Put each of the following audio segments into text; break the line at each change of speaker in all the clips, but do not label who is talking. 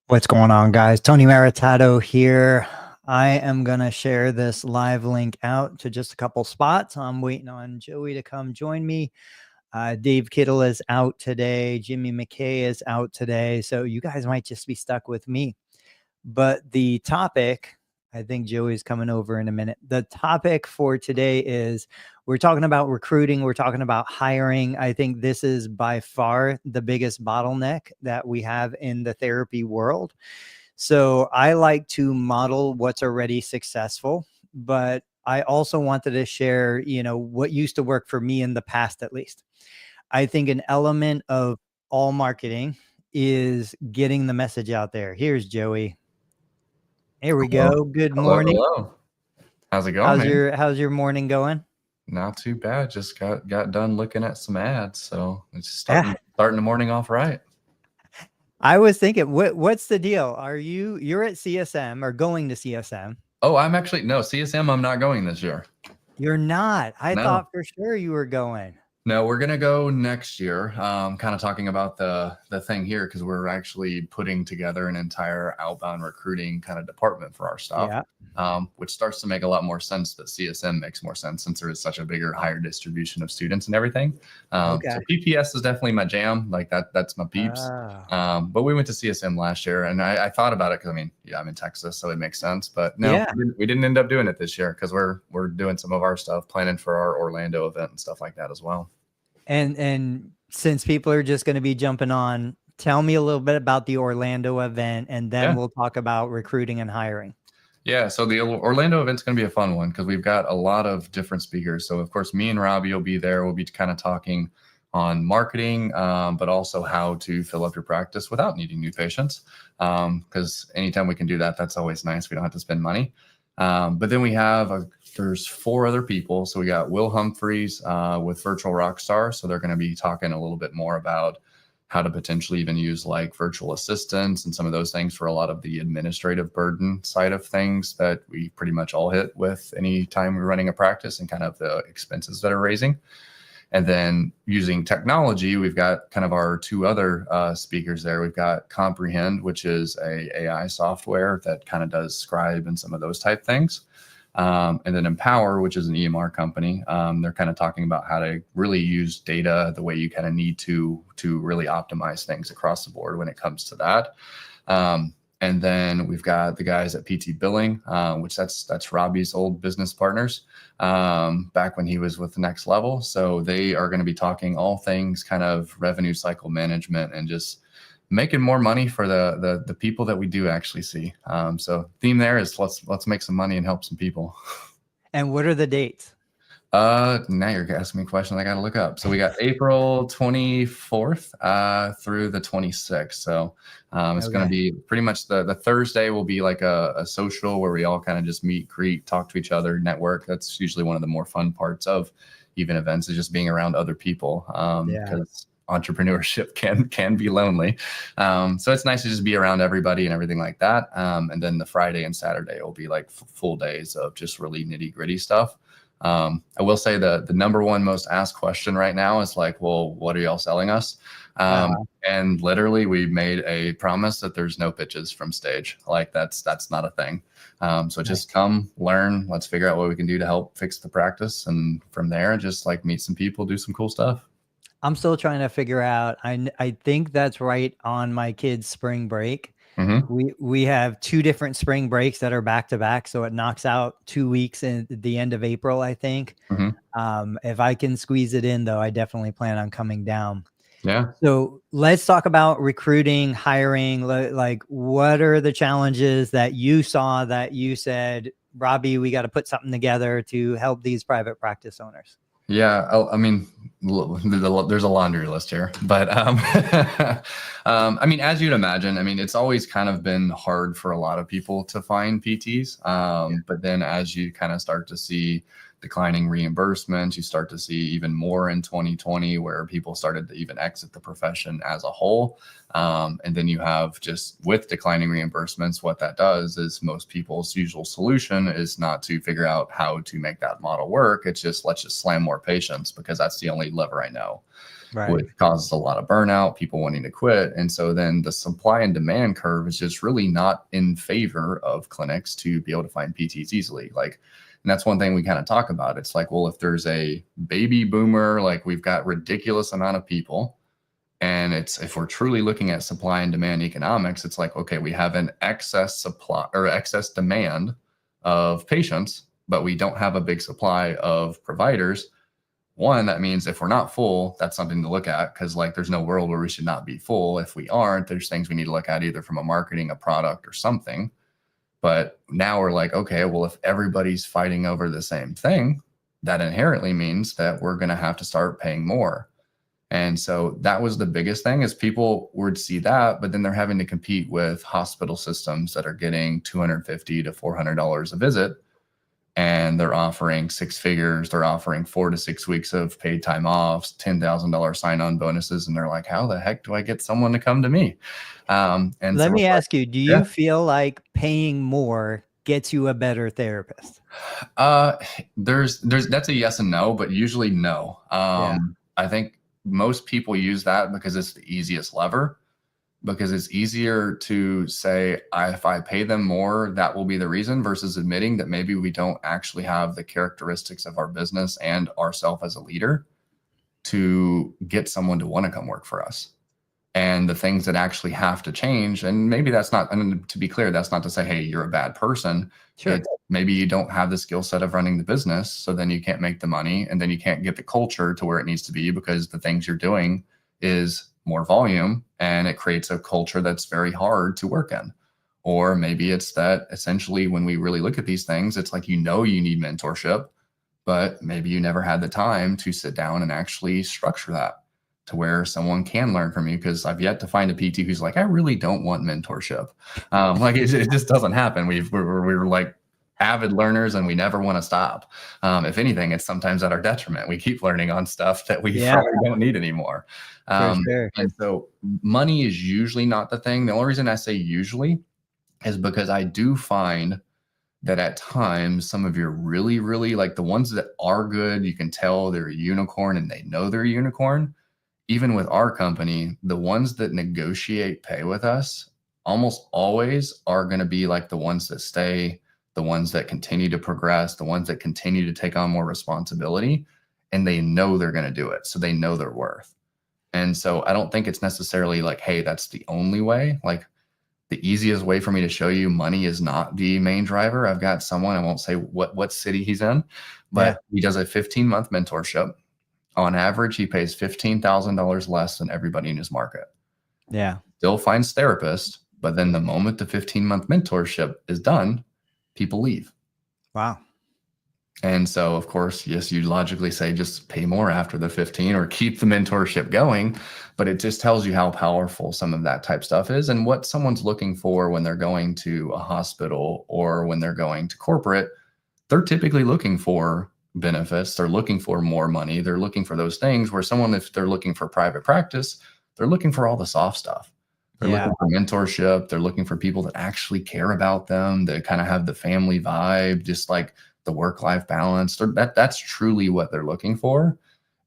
What's going on, guys? Tony Maritato here. I am going to share this live link out to just a couple spots. I'm waiting on Joey to come join me. Dave Kittle is out today. Jimmy McKay is out today. So you guys might just be stuck with me. But the topic, I think Joey's coming over in a minute. The topic for today is we're talking about recruiting. We're talking about hiring. I think this is by far the biggest bottleneck that we have in the therapy world. So I like to model what's already successful, but I also wanted to share, what used to work for me in the past, at least. I think an element of all marketing is getting the message out there. Here's Joey. Here we go. Good morning.
Hello. How's it going, man?
How's your morning going?
Not too bad. Just got done looking at some ads, so it's starting the morning off right.
I was thinking, what's the deal? You're at CSM or going to CSM?
Oh, CSM. I'm not going this year.
You're not. I thought for sure you were going.
No, we're going to go next year. Kind of talking about the thing here, because we're actually putting together an entire outbound recruiting kind of department for our stuff, which starts to make a lot more sense that CSM makes more sense since there is such a higher distribution of students and everything. So PPS is definitely my jam. Like that's my peeps. But we went to CSM last year, and I thought about it because I'm in Texas, so it makes sense. But no, we didn't end up doing it this year because we're doing some of our stuff, planning for our Orlando event and stuff like that as well.
And since people are just going to be jumping on, tell me a little bit about the Orlando event, and then we'll talk about recruiting and hiring.
Yeah, so the Orlando event's going to be a fun one because we've got a lot of different speakers. So, of course, me and Robbie will be there. We'll be kind of talking on marketing, but also how to fill up your practice without needing new patients. Because anytime we can do that, that's always nice. We don't have to spend money. But then we have there's 4 other people. So we got Will Humphreys with Virtual Rockstar. So they're going to be talking a little bit more about how to potentially even use like virtual assistants and some of those things for a lot of the administrative burden side of things that we pretty much all hit with any time we're running a practice and kind of the expenses that are raising. And then using technology, we've got kind of our 2 other speakers there. We've got Comprehend, which is a AI software that kind of does scribe and some of those type things. And then Empower, which is an EMR company. They're kind of talking about how to really use data the way you kind of need to really optimize things across the board when it comes to that. And then we've got the guys at PT Billing, which that's Robbie's old business partners back when he was with the Next Level. So they are going to be talking all things kind of revenue cycle management and just making more money for the people that we do actually see. So theme there is let's make some money and help some people.
And what are the dates?
Now you're asking me questions I got to look up. So we got April 24th through the 26th. So it's going to be pretty much the Thursday will be like a social where we all kind of just meet, greet, talk to each other, network. That's usually one of the more fun parts of even events is just being around other people. Because entrepreneurship can be lonely. So it's nice to just be around everybody and everything like that. And then the Friday and Saturday will be like full days of just really nitty gritty stuff. I will say the number one most asked question right now is like, well, what are y'all selling us? And literally we made a promise that there's no pitches from stage. Like that's not a thing. So just come learn, let's figure out what we can do to help fix the practice. And from there, just like meet some people, do some cool stuff.
I'm still trying to figure out. I think that's right on my kids' spring break. We have 2 different spring breaks that are back to back. So it knocks out 2 weeks at the end of April, I think. If I can squeeze it in, though, I definitely plan on coming down.
Yeah.
So let's talk about recruiting, hiring. Like, what are the challenges that you saw that you said, Robbie, we got to put something together to help these private practice owners?
Yeah, I mean, there's a laundry list here, but I mean, as you'd imagine, I mean, it's always kind of been hard for a lot of people to find PTs. But then as you kind of start to see declining reimbursements, you start to see even more in 2020 where people started to even exit the profession as a whole. And then you have just with declining reimbursements, what that does is most people's usual solution is not to figure out how to make that model work. It's just, let's just slam more patients because that's the only lever I know.
Right.
which causes a lot of burnout, people wanting to quit. And so then the supply and demand curve is just really not in favor of clinics to be able to find PTs easily. Like, and that's one thing we kind of talk about. It's like, well, if there's a baby boomer, like we've got ridiculous amount of people, and it's, if we're truly looking at supply and demand economics, it's like, okay, we have an excess supply or excess demand of patients, but we don't have a big supply of providers. One, that means if we're not full, that's something to look at, because like there's no world where we should not be full. If we aren't, there's things we need to look at either from a marketing, a product, or something. But now we're like, okay, well, if everybody's fighting over the same thing, that inherently means that we're going to have to start paying more. And so that was the biggest thing, is people would see that, but then they're having to compete with hospital systems that are getting $250 to $400 a visit, and they're offering six figures. They're offering 4 to 6 weeks of paid time off, $10,000 sign-on bonuses. And they're like, how the heck do I get someone to come to me? And
Let
so
me
we're like,
ask you, do
yeah.
you feel like paying more gets you a better therapist?
There's that's a yes and no, but usually no.
Yeah.
I think most people use that because it's the easiest lever, because it's easier to say, if I pay them more, that will be the reason, versus admitting that maybe we don't actually have the characteristics of our business and ourselves as a leader to get someone to want to come work for us. And the things that actually have to change. And maybe that's not, and to be clear, that's not to say, hey, you're a bad person.
Sure.
Maybe you don't have the skill set of running the business, so then you can't make the money, and then you can't get the culture to where it needs to be, because the things you're doing is more volume, and it creates a culture that's very hard to work in. Or maybe it's that essentially when we really look at these things, it's like, you need mentorship, but maybe you never had the time to sit down and actually structure that to where someone can learn from you. Because I've yet to find a PT who's like, I really don't want mentorship. Like it just doesn't happen. We're like avid learners, and we never want to stop. If anything, it's sometimes at our detriment. We keep learning on stuff that we probably don't need anymore.
For sure.
And so money is usually not the thing. The only reason I say usually is because I do find that at times, some of your really, really, like the ones that are good, you can tell they're a unicorn and they know they're a unicorn. Even with our company, the ones that negotiate pay with us almost always are going to be like the ones that stay, the ones that continue to progress, the ones that continue to take on more responsibility, and they know they're going to do it. So they know their worth. And so I don't think it's necessarily like, hey, that's the only way. Like, the easiest way for me to show you money is not the main driver. I've got someone, I won't say what city he's in, but he does a 15-month mentorship. On average, he pays $15,000 less than everybody in his market.
Yeah.
Still finds therapists, but then the moment the 15-month mentorship is done, people leave.
Wow.
And so, of course, yes, you logically say just pay more after the 15 or keep the mentorship going, but it just tells you how powerful some of that type stuff is and what someone's looking for when they're going to a hospital or when they're going to corporate. They're typically looking for benefits. They're looking for more money. They're looking for those things, where someone, if they're looking for private practice, they're looking for all the soft stuff. They're looking for mentorship. They're looking for people that actually care about them, that kind of have the family vibe, just like the work-life balance. That's truly what they're looking for.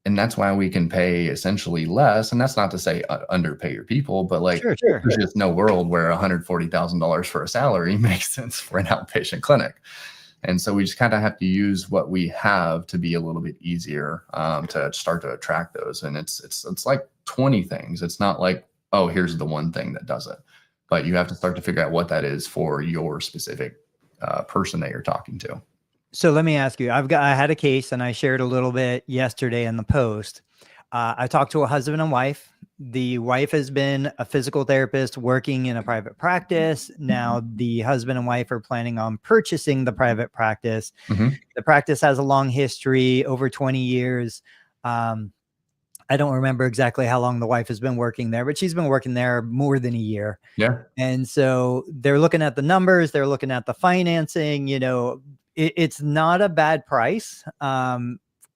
And that's why we can pay essentially less. And that's not to say underpay your people, but like there's just no world where $140,000 for a salary makes sense for an outpatient clinic. And so we just kind of have to use what we have to be a little bit easier to start to attract those. And it's like 20 things. It's not like, oh, here's the one thing that does it. But you have to start to figure out what that is for your specific person that you're talking to.
So let me ask you, I had a case, and I shared a little bit yesterday in the post. I talked to a husband and wife. The wife has been a physical therapist working in a private practice. Now the husband and wife are planning on purchasing the private practice. The practice has a long history, over 20 years. I don't remember exactly how long the wife has been working there, but she's been working there more than a year.
Yeah.
And so they're looking at the numbers, they're looking at the financing, it's not a bad price.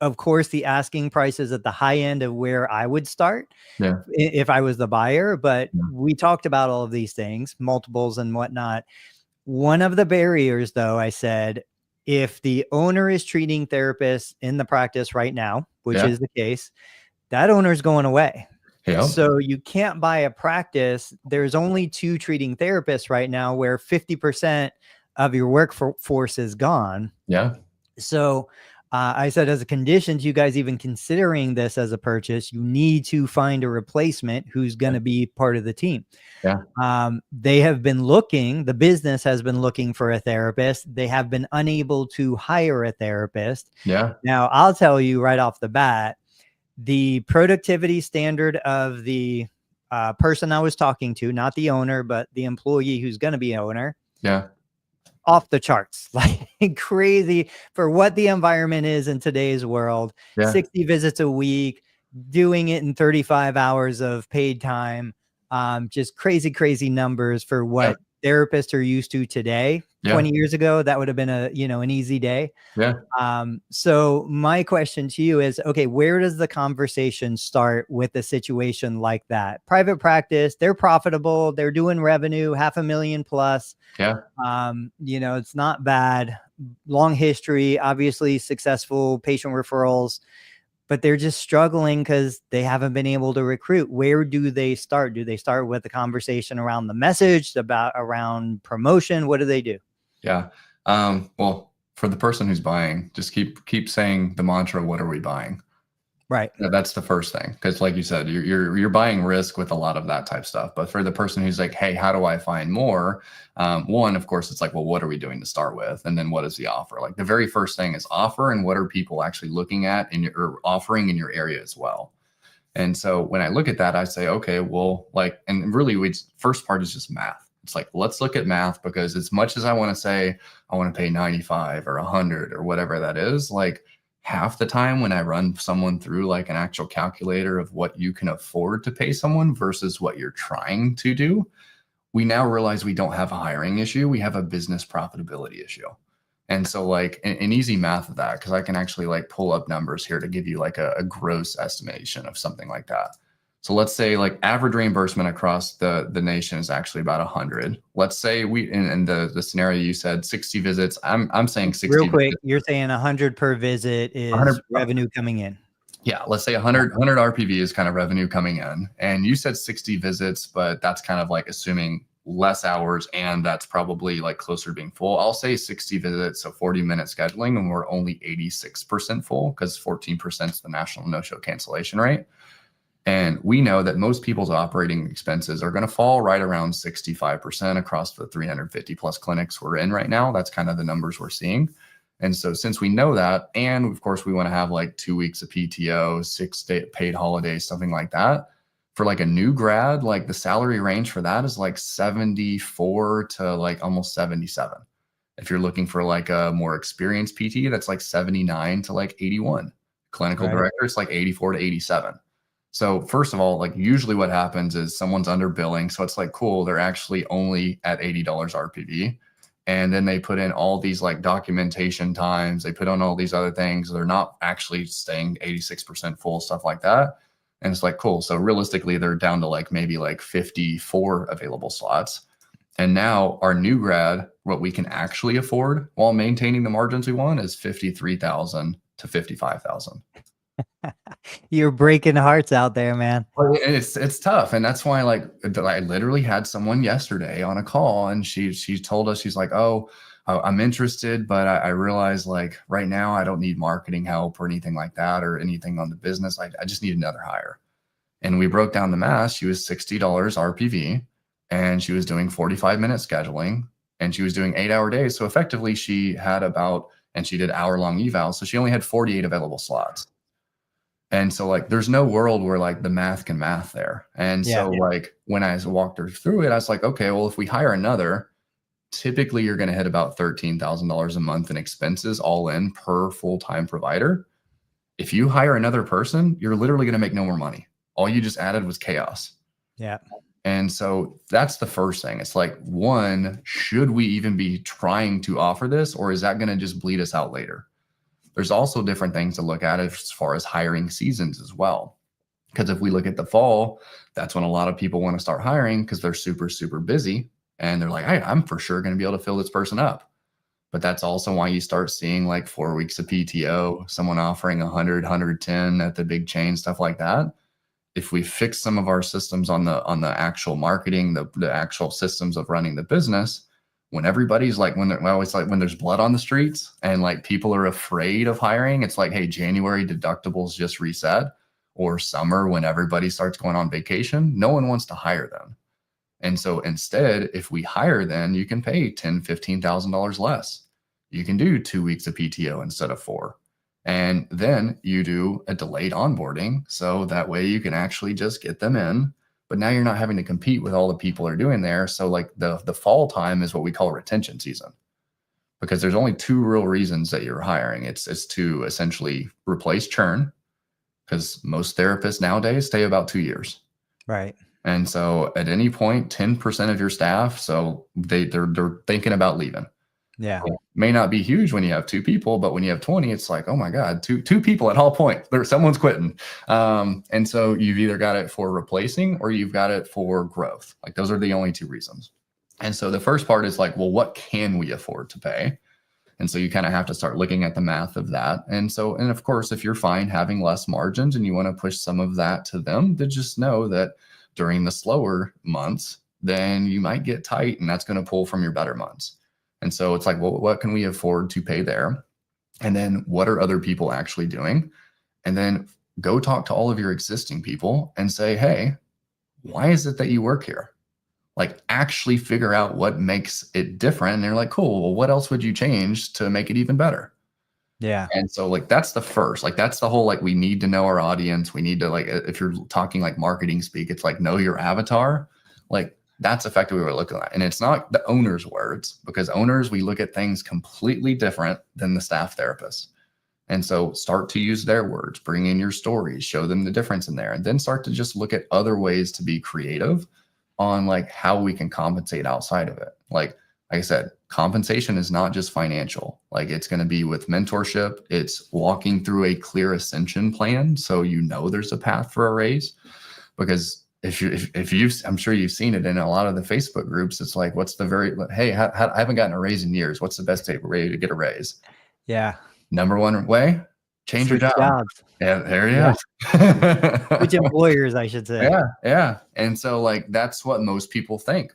Of course, the asking price is at the high end of where I would start if I was the buyer. But we talked about all of these things, multiples and whatnot. One of the barriers, though, I said, if the owner is treating therapists in the practice right now, which is the case, that owner's going away.
Yep.
So you can't buy a practice. There's only 2 treating therapists right now where 50% of your workforce is gone.
Yeah.
So I said, as a condition to you guys even considering this as a purchase, you need to find a replacement who's going to be part of the team.
Yeah.
They have been looking, the business has been looking for a therapist. They have been unable to hire a therapist.
Yeah.
Now, I'll tell you right off the bat, the productivity standard of the person I was talking to, not the owner, but the employee who's going to be owner,
Yeah.
off the charts, like crazy for what the environment is in today's world.
Yeah.
60 visits a week, doing it in 35 hours of paid time. Just crazy numbers for what therapists are used to today. 20 years ago, that would have been an easy day.
Yeah.
So my question to you is, okay, where does the conversation start with a situation like that? Private practice, they're profitable, they're doing revenue, $500,000 plus.
Yeah.
It's not bad. Long history, obviously successful patient referrals, but they're just struggling because they haven't been able to recruit. Where do they start? Do they start with a conversation around the message, around promotion? What do they do?
Yeah. Well, for the person who's buying, just keep saying the mantra, what are we buying?
Right.
That's the first thing. Because like you said, you're buying risk with a lot of that type stuff. But for the person who's like, hey, how do I find more? One, of course, it's like, well, what are we doing to start with? And then what is the offer? Like the very first thing is offer, and what are people actually looking at or offering in your area as well? And so when I look at that, I say, okay, well, and really first part is just math. It's like, let's look at math, because as much as I want to say, I want to pay 95 or 100 or whatever that is, like half the time when I run someone through like an actual calculator of what you can afford to pay someone versus what you're trying to do, we now realize we don't have a hiring issue. We have a business profitability issue. And so like an easy math of that, because I can actually like pull up numbers here to give you like a gross estimation of something like that. So let's say like average reimbursement across the nation is actually about 100. Let's say in the scenario you said 60 visits. I'm saying 60.
Real quick,
visits.
You're saying 100 per visit is
100
revenue coming in.
Yeah, let's say 100 RPV is kind of revenue coming in. And you said 60 visits, but that's kind of like assuming less hours, and that's probably like closer to being full. I'll say 60 visits, so 40-minute scheduling, and we're only 86% full because 14% is the national no-show cancellation rate. And we know that most people's operating expenses are going to fall right around 65% across the 350 plus clinics we're in right now. That's kind of the numbers we're seeing. And so since we know that, and of course we want to have like 2 weeks of PTO, 6 paid holidays, something like that, for like a new grad, like the salary range for that is like 74 to like almost 77. If you're looking for like a more experienced PT, that's like 79 to like 81. Clinical director, it's like 84 to 87. So first of all, like usually what happens is someone's under billing. So it's like, cool, they're actually only at $80 RPV. And then they put in all these like documentation times. They put on all these other things. They're not actually staying 86% full, stuff like that. And it's like, cool. So realistically, they're down to like maybe like 54 available slots. And now our new grad, what we can actually afford while maintaining the margins we want is 53,000 to 55,000.
You're breaking hearts out there, man.
Well, it's tough. And that's why like I literally had someone yesterday on a call, and she told us, she's like, oh, I'm interested, but I realize like right now I don't need marketing help or anything like that or anything on the business. I just need another hire. And we broke down the math. She was $60 RPV, and she was doing 45-minute scheduling, and she was doing 8-hour days. So effectively she had and she did hour-long evals. So she only had 48 available slots. And so like, there's no world where like the math can math there. And so like when I walked her through it, I was like, okay, well, if we hire another, typically you're going to hit about $13,000 a month in expenses all in per full-time provider. If you hire another person, you're literally going to make no more money. All you just added was chaos.
Yeah.
And so that's the first thing. It's like, one, should we even be trying to offer this, or is that going to just bleed us out later? There's also different things to look at as far as hiring seasons as well. Because if we look at the fall, that's when a lot of people want to start hiring because they're super, super busy. And they're like, hey, I'm for sure going to be able to fill this person up. But that's also why you start seeing like 4 weeks of PTO, someone offering 100, 110 at the big chain, stuff like that. If we fix some of our systems on the actual marketing, the actual systems of running the business, when everybody's like, when I always like when there's blood on the streets and like people are afraid of hiring, it's like, hey, January deductibles just reset, or summer when everybody starts going on vacation, no one wants to hire them. And so instead, if we hire, then you can pay $10,000, $15,000 less. You can do 2 weeks of PTO instead of 4. And then you do a delayed onboarding. So that way you can actually just get them in. But now you're not having to compete with all the people are doing there. So like the fall time is what we call retention season, because there's only 2 real reasons that you're hiring. It's to essentially replace churn, because most therapists nowadays stay about 2 years.
Right.
And so at any point, 10% of your staff, so they're thinking about leaving.
Yeah.
It may not be huge when you have 2 people, but when you have 20, it's like, oh my God, two people at all points. Someone's quitting. And so you've either got it for replacing or you've got it for growth. Like those are the only 2 reasons. And so the first part is like, well, what can we afford to pay? And so you kind of have to start looking at the math of that. And so, and of course, if you're fine having less margins and you want to push some of that to them, then just know that during the slower months, then you might get tight, and that's going to pull from your better months. And so it's like, well, what can we afford to pay there? And then what are other people actually doing? And then go talk to all of your existing people and say, hey, why is it that you work here? Like actually figure out what makes it different. And they're like, cool, well, what else would you change to make it even better?
Yeah.
And so like, that's the first, like, that's the whole, like, we need to know our audience. We need to, like, if you're talking like marketing speak, it's like, know your avatar. Like that's effectively what we're looking at. And it's not the owner's words, because owners, we look at things completely different than the staff therapists. And so start to use their words, bring in your stories, show them the difference in there, and then start to just look at other ways to be creative on like how we can compensate outside of it. Like I said, compensation is not just financial. Like it's going to be with mentorship. It's walking through a clear ascension plan, so you know there's a path for a raise. Because if you've, I'm sure you've seen it in a lot of the Facebook groups. It's like, what's the hey, I haven't gotten a raise in years. What's the best way to get a raise?
Yeah.
Number one way, change your job.
Jobs.
Yeah, there you
go. Which employers, I should say.
Yeah. And so like, that's what most people think.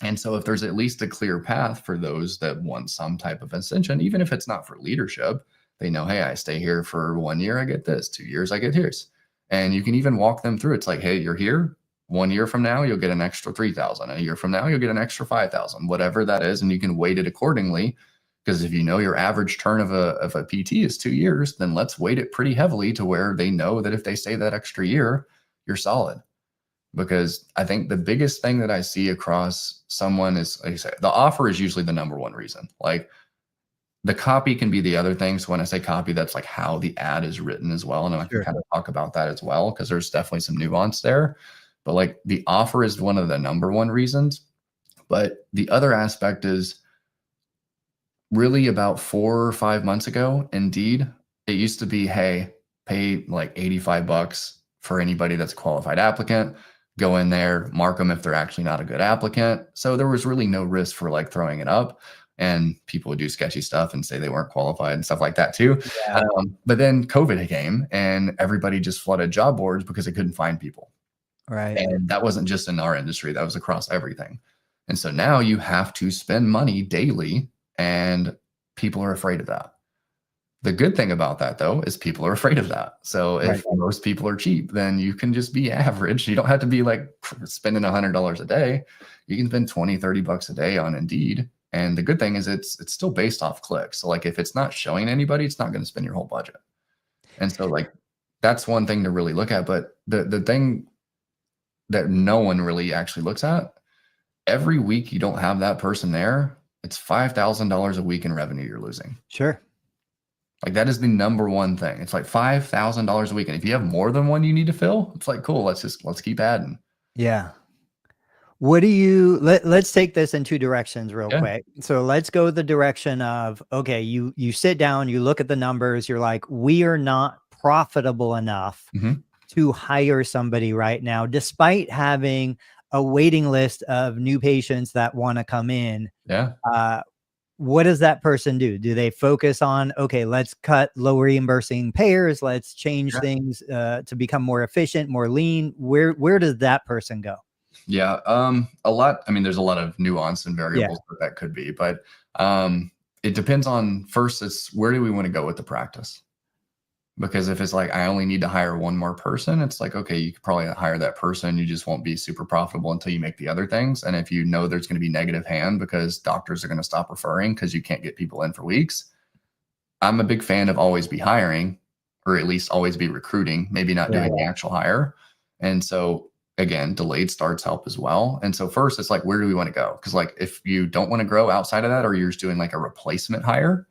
And so if there's at least a clear path for those that want some type of ascension, even if it's not for leadership, they know, hey, I stay here for 1 year, I get this, 2 years, I get his. And you can even walk them through. It's like, hey, you're here. 1 year from now, you'll get an extra 3,000. A year from now, you'll get an extra 5,000, whatever that is. And you can weight it accordingly. Because if you know your average turn of a PT is 2 years, then let's weight it pretty heavily to where they know that if they stay that extra year, you're solid. Because I think the biggest thing that I see across someone is, like I said, the offer is usually the number one reason. Like the copy can be the other thing. So when I say copy, that's like how the ad is written as well. And I can kind of talk about that as well, because there's definitely some nuance there. But like the offer is one of the number one reasons. But the other aspect is, really about 4 or 5 months ago, Indeed, it used to be, hey, pay like $85 for anybody that's a qualified applicant. Go in there, mark them if they're actually not a good applicant. So there was really no risk for like throwing it up. And people would do sketchy stuff and say they weren't qualified and stuff like that too. Yeah. But then COVID came and everybody just flooded job boards because they couldn't find people.
Right.
And that wasn't just in our industry, that was across everything. And so now you have to spend money daily, and people are afraid of that. The good thing about that, though, is people are afraid of that. So if most people are cheap, then you can just be average. You don't have to be like spending $100 a day. You can spend $20, $30 a day on Indeed. And the good thing is it's still based off clicks. So like if it's not showing anybody, it's not going to spend your whole budget. And so like that's one thing to really look at. But the thing that no one really actually looks at, every week you don't have that person there, it's $5,000 a week in revenue you're losing.
Sure.
Like that is the number one thing. It's like $5,000 a week. And if you have more than one you need to fill, it's like, cool, let's keep adding.
Yeah. What do you, let's take this in 2 directions real quick. So let's go the direction of, okay, you sit down, you look at the numbers, you're like, we are not profitable enough to hire somebody right now, despite having a waiting list of new patients that want to come in.
Yeah.
what does that person do? Do they focus on, okay, let's cut low reimbursing payers, let's change things to become more efficient, more lean? Where does that person go?
Yeah, a lot. I mean, there's a lot of nuance and variables that could be, but it depends on, first, it's where do we want to go with the practice? Because if it's like, I only need to hire one more person, it's like, okay, you could probably hire that person. You just won't be super profitable until you make the other things. And if you know there's going to be negative hand because doctors are going to stop referring because you can't get people in for weeks, I'm a big fan of always be hiring, or at least always be recruiting, maybe not doing the actual hire. And so again, delayed starts help as well. And so first, it's like, where do we want to go? Because like, if you don't want to grow outside of that, or you're just doing like a replacement hire,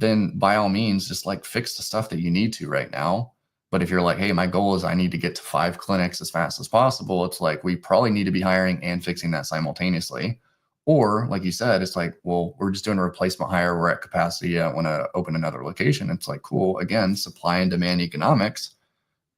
then by all means, just like fix the stuff that you need to right now. But if you're like, hey, my goal is I need to get to 5 clinics as fast as possible, it's like, we probably need to be hiring and fixing that simultaneously. Or like you said, it's like, well, we're just doing a replacement hire. We're at capacity. I want to open another location. It's like, cool. Again, supply and demand economics.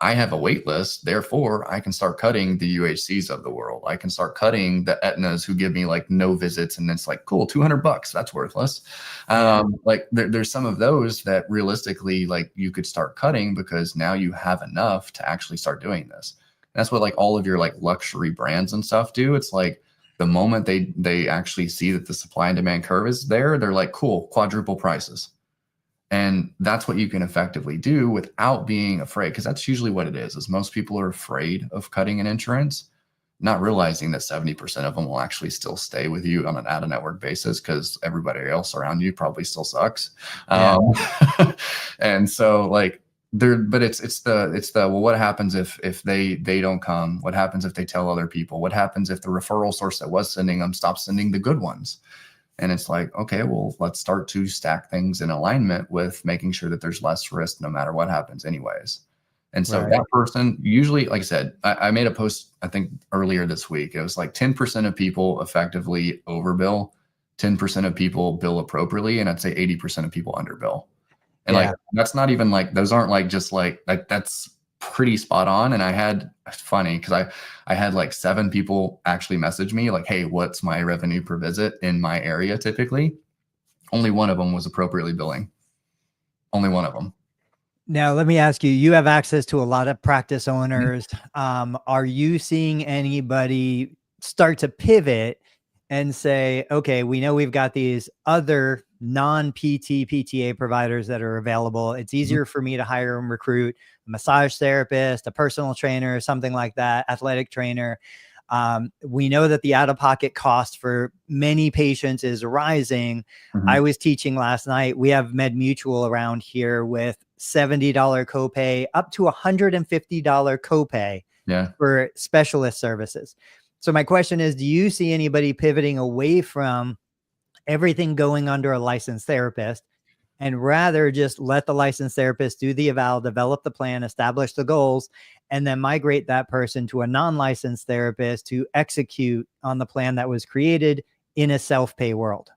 I have a wait list, therefore I can start cutting the UHCs of the world. I can start cutting the Aetnas who give me like no visits, and it's like, cool, $200, that's worthless. Like there's some of those that realistically, like you could start cutting because now you have enough to actually start doing this. And that's what like all of your like luxury brands and stuff do. It's like the moment they actually see that the supply and demand curve is there, they're like, cool, quadruple prices. And that's what you can effectively do without being afraid, because that's usually what it is most people are afraid of cutting an insurance, not realizing that 70% of them will actually still stay with you on an out-of-network basis because everybody else around you probably still sucks. And so like but it's the well, what happens if they don't come? What happens if they tell other people? What happens if the referral source that was sending them stops sending the good ones? And it's like, okay, well, let's start to stack things in alignment with making sure that there's less risk no matter what happens anyways. And so that person usually, like I said, I made a post, I think earlier this week, it was like 10% of people effectively overbill, 10% of people bill appropriately, and I'd say 80% of people underbill. And like, that's not even like, those aren't like, just like, that's pretty spot on. And it's funny because I had like 7 people actually message me like, hey, what's my revenue per visit in my area? Typically only one of them was appropriately billing. Only one of them.
Now, let me ask you, you have access to a lot of practice owners. Are you seeing anybody start to pivot and say, okay, we know we've got these other non-PT, PTA providers that are available. It's easier for me to hire and recruit a massage therapist, a personal trainer, something like that, athletic trainer. We know that the out-of-pocket cost for many patients is rising. I was teaching last night. We have MedMutual around here with $70 copay, up to $150 copay for specialist services. So my question is, do you see anybody pivoting away from everything going under a licensed therapist and rather just let the licensed therapist do the eval, develop the plan, establish the goals, and then migrate that person to a non-licensed therapist to execute on the plan that was created in a self-pay world?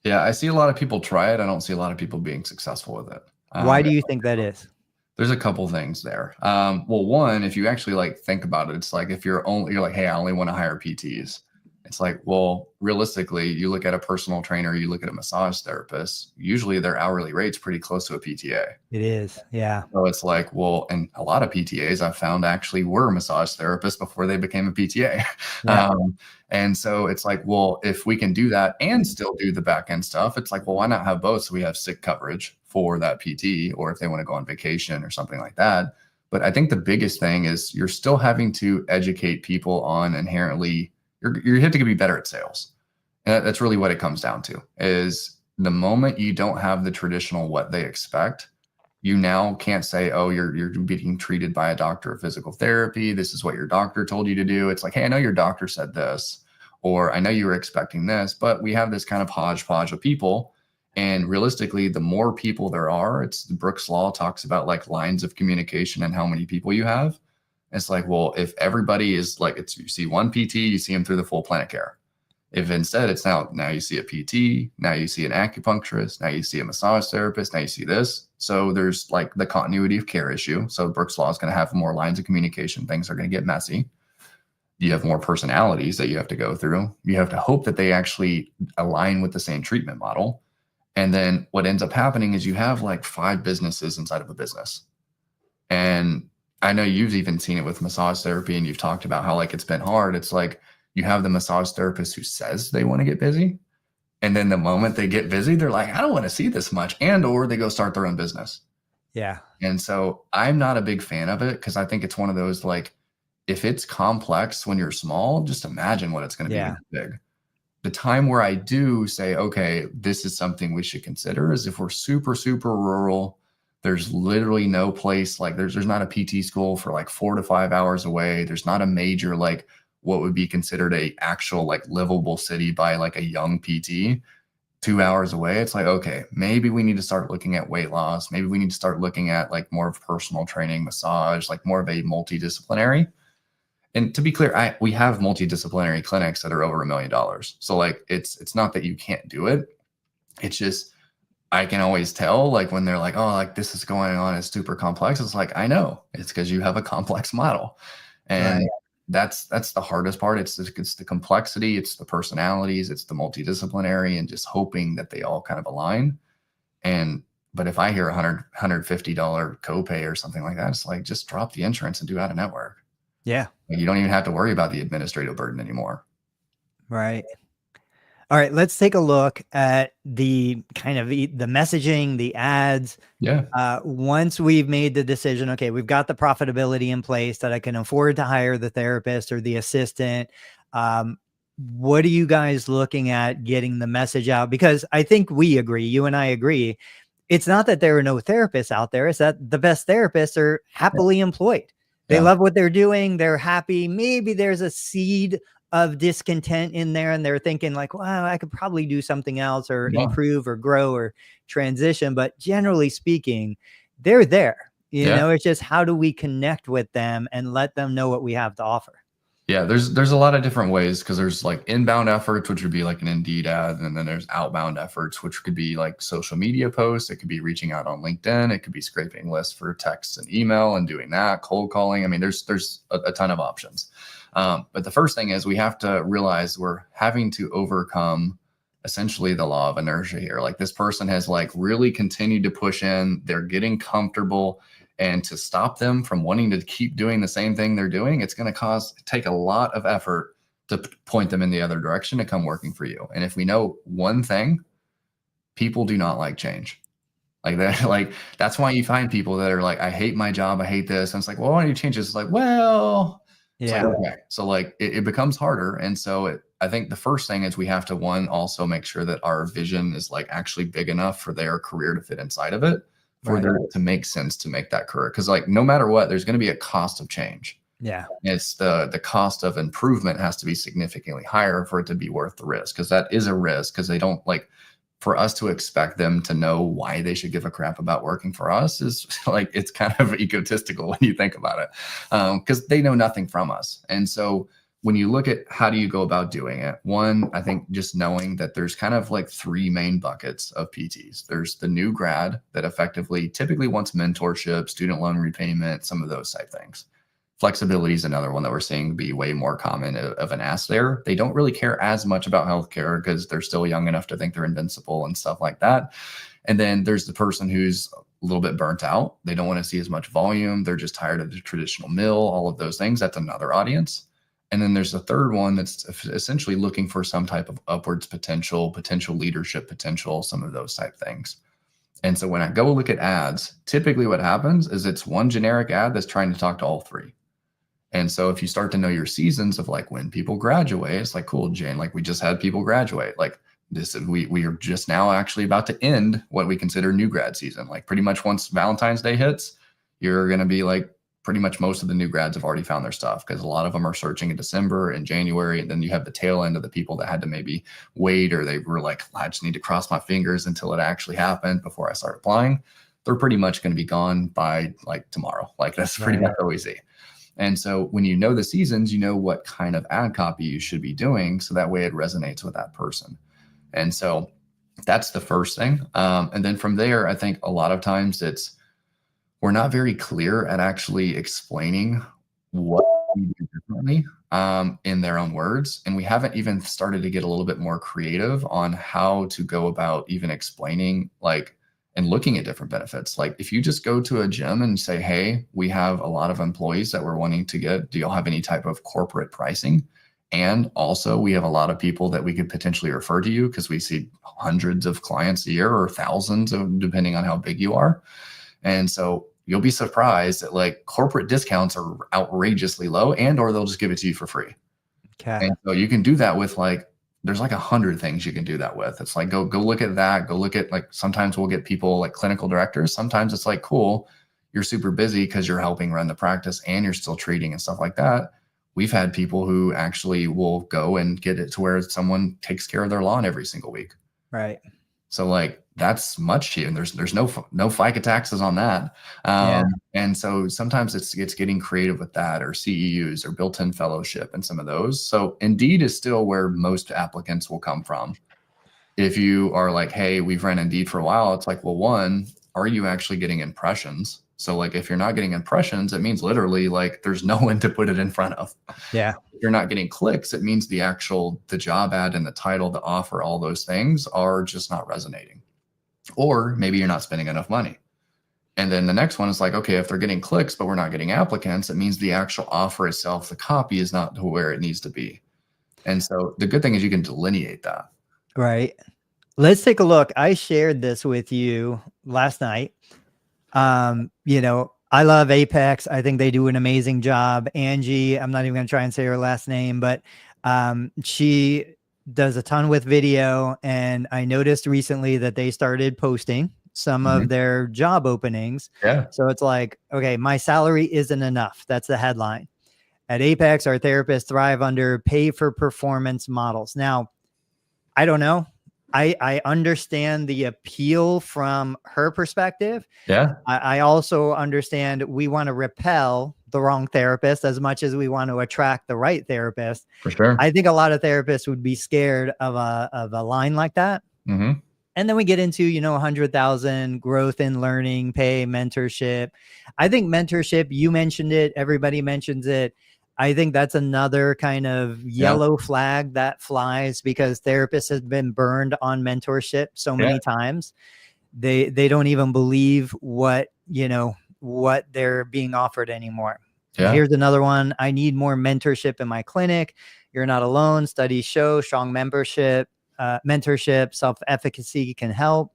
Yeah, I see a lot of people try it. I don't see a lot of people being successful with it.
Why do you think that is?
There's a couple things there. Well, one, if you actually like think about it, it's like if you're like, hey, I only want to hire PTs. It's like, well, realistically, you look at a personal trainer, you look at a massage therapist, usually their hourly rate's pretty close to a PTA.
It is. Yeah.
So it's like, well, and a lot of PTAs I've found actually were massage therapists before they became a PTA. And so it's like, well, if we can do that and still do the back end stuff, it's like, well, why not have both? So we have sick coverage for that PT, or if they want to go on vacation or something like that. But I think the biggest thing is you're still having to educate people on inherently, you have to be better at sales. And that's really what it comes down to, is the moment you don't have the traditional what they expect, you now can't say, oh, you're being treated by a doctor of physical therapy. This is what your doctor told you to do. It's like, hey, I know your doctor said this, or I know you were expecting this, but we have this kind of hodgepodge of people. And realistically, the more people there are, it's Brooks Law talks about like lines of communication and how many people you have. It's like, well, if everybody is like, you see one PT, you see them through the full plan of care. If instead it's now you see a PT, now you see an acupuncturist, now you see a massage therapist, now you see this. So there's like the continuity of care issue. So Brooks Law is going to have more lines of communication. Things are going to get messy. You have more personalities that you have to go through. You have to hope that they actually align with the same treatment model. And then what ends up happening is you have like 5 businesses inside of a business. And I know you've even seen it with massage therapy, and you've talked about how like it's been hard. It's like you have the massage therapist who says they want to get busy. And then the moment they get busy, they're like, I don't want to see this much. And or they go start their own business.
Yeah.
And so I'm not a big fan of it because I think it's one of those like, if it's complex when you're small, just imagine what it's going to be when you're big. The time where I do say, okay, this is something we should consider is if we're super, super rural, there's literally no place, like there's not a PT school for like 4 to 5 hours away. There's not a major, like what would be considered a actual like livable city by like a young PT 2 hours away. It's like, okay, maybe we need to start looking at weight loss. Maybe we need to start looking at like more of personal training, massage, like more of a multidisciplinary. And to be clear, we have multidisciplinary clinics that are over $1 million. So like, it's not that you can't do it. It's just, I can always tell like when they're like, oh, like this is going on, it's super complex. It's like, I know it's because you have a complex model. And that's the hardest part. It's the complexity, it's the personalities, it's the multidisciplinary, and just hoping that they all kind of align. But if I hear $150 copay or something like that, it's like, just drop the insurance and do out of network.
Yeah.
You don't even have to worry about the administrative burden anymore.
Right. All right. Let's take a look at the kind of the messaging, the ads.
Yeah.
Once we've made the decision, okay, we've got the profitability in place that I can afford to hire the therapist or the assistant. What are you guys looking at getting the message out? Because I think we agree, you and I agree. It's not that there are no therapists out there. It's that the best therapists are happily employed. They love what they're doing. They're happy. Maybe there's a seed of discontent in there and they're thinking like, wow, I could probably do something else or improve or grow or transition. But generally speaking, they're there. You know, it's just how do we connect with them and let them know what we have to offer?
Yeah, there's a lot of different ways because there's like inbound efforts, which would be like an Indeed ad, and then there's outbound efforts, which could be like social media posts. It could be reaching out on LinkedIn. It could be scraping lists for texts and email and doing that, cold calling. I mean, there's a ton of options. But the first thing is we have to realize we're having to overcome essentially the law of inertia here. Like this person has like really continued to push in. They're getting comfortable. And to stop them from wanting to keep doing the same thing they're doing, it's going to take a lot of effort to point them in the other direction to come working for you. And if we know one thing, people do not like change. Like that, like that's why you find people that are like, I hate my job, I hate this. And it's like, well, why don't you change this? It's like, well, it's like, okay. So like it becomes harder. And so I think the first thing is we have to also make sure that our vision is like actually big enough for their career to fit inside of it. For there to make sense to make that career. Because like no matter what, there's going to be a cost of change. Yeah. It's the cost of improvement has to be significantly higher for it to be worth the risk. Because that is a risk because they don't like for us to expect them to know why they should give a crap about working for us is like it's kind of egotistical when you think about it. Because they know nothing from us. And so when you look at how do you go about doing it, one, I think just knowing that there's kind of like 3 main buckets of PTs. There's the new grad that effectively typically wants mentorship, student loan repayment, some of those type things. Flexibility is another one that we're seeing be way more common of an ask there. They don't really care as much about healthcare because they're still young enough to think they're invincible and stuff like that. And then there's the person who's a little bit burnt out. They don't want to see as much volume. They're just tired of the traditional mill, all of those things. That's another audience. And then there's a third one that's essentially looking for some type of upwards potential leadership potential, some of those type things. And so when I go look at ads, typically what happens is it's one generic ad that's trying to talk to all 3. And so if you start to know your seasons of like when people graduate, it's like, cool, Jane, like we just had people graduate. Like this, we are just now actually about to end what we consider new grad season. Like pretty much once Valentine's Day hits, you're going to be like, pretty much most of the new grads have already found their stuff because a lot of them are searching in December and January. And then you have the tail end of the people that had to maybe wait, or they were like, I just need to cross my fingers until it actually happened before I start applying. They're pretty much going to be gone by like tomorrow. Like that's pretty much what we see. And so when you know the seasons, you know what kind of ad copy you should be doing. So that way it resonates with that person. And so that's the first thing. And then from there, I think a lot of times we're not very clear at actually explaining what we do differently in their own words. And we haven't even started to get a little bit more creative on how to go about even explaining and looking at different benefits. Like if you just go to a gym and say, hey, we have a lot of employees that we're wanting to get, do y'all have any type of corporate pricing? And also we have a lot of people that we could potentially refer to you because we see hundreds of clients a year or thousands of, depending on how big you are. And so you'll be surprised that like corporate discounts are outrageously low or they'll just give it to you for free.
Okay.
And so you can do that with there's 100 things you can do that with. It's like, go look at that. Go look at sometimes we'll get people like clinical directors. Sometimes it's like, cool, you're super busy because you're helping run the practice and you're still treating and stuff like that. We've had people who actually will go and get it to where someone takes care of their lawn every single week.
Right.
So that's much cheaper. And there's no FICA taxes on that. And so sometimes it's getting creative with that, or CEUs or built-in fellowship and some of those. So Indeed is still where most applicants will come from. If you are like, hey, we've run Indeed for a while, it's like, well, one, are you actually getting impressions? So if you're not getting impressions, it means literally there's no one to put it in front of.
Yeah.
If you're not getting clicks, it means the job ad and the title, the offer, all those things are just not resonating. Or maybe you're not spending enough money. And then the next one is okay, if they're getting clicks, but we're not getting applicants, it means the actual offer itself, the copy is not to where it needs to be. And so the good thing is you can delineate that.
Right. Let's take a look. I shared this with you last night. I love Apex. I think they do an amazing job. Angie, I'm not even going to try and say her last name, but she does a ton with video. And I noticed recently that they started posting some of their job openings.
Yeah.
So it's like, okay, my salary isn't enough. That's the headline. At Apex, our therapists thrive under pay for performance models. Now, I don't know. I understand the appeal from her perspective.
Yeah.
I also understand we want to repel the wrong therapist as much as we want to attract the right therapist.
For sure.
I think a lot of therapists would be scared of a line like that.
Mm-hmm.
And then we get into, 100,000 growth in learning, pay, mentorship. I think mentorship, you mentioned it. Everybody mentions it. I think that's another kind of yellow flag that flies because therapists have been burned on mentorship so many times. They don't even believe what they're being offered anymore. Yeah. Here's another one. I need more mentorship in my clinic. You're not alone. Studies show strong mentorship, self-efficacy can help.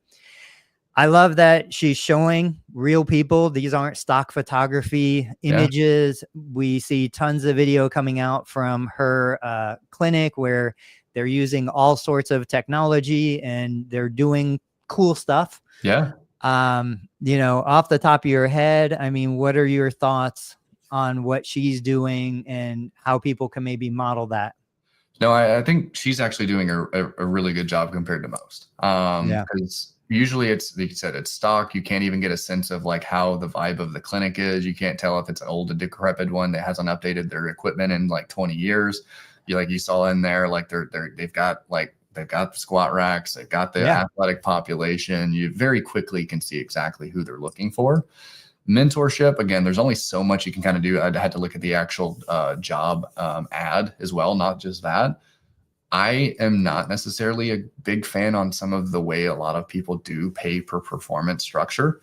I love that she's showing real people. These aren't stock photography images. We see tons of video coming out from her clinic where they're using all sorts of technology and they're doing cool stuff.
Yeah.
Off the top of your head, I mean, what are your thoughts on what she's doing and how people can maybe model that?
No, I think she's actually doing a really good job compared to most. Because usually it's, like you said, it's stock. You can't even get a sense of how the vibe of the clinic is. You can't tell if it's an old and decrepit one that hasn't updated their equipment in 20 years. You saw in there, they've got the squat racks, they've got the athletic population. You very quickly can see exactly who they're looking for. Mentorship, again, there's only so much you can kind of do. I had to look at the actual job ad as well, not just that. I am not necessarily a big fan on some of the way a lot of people do pay per performance structure.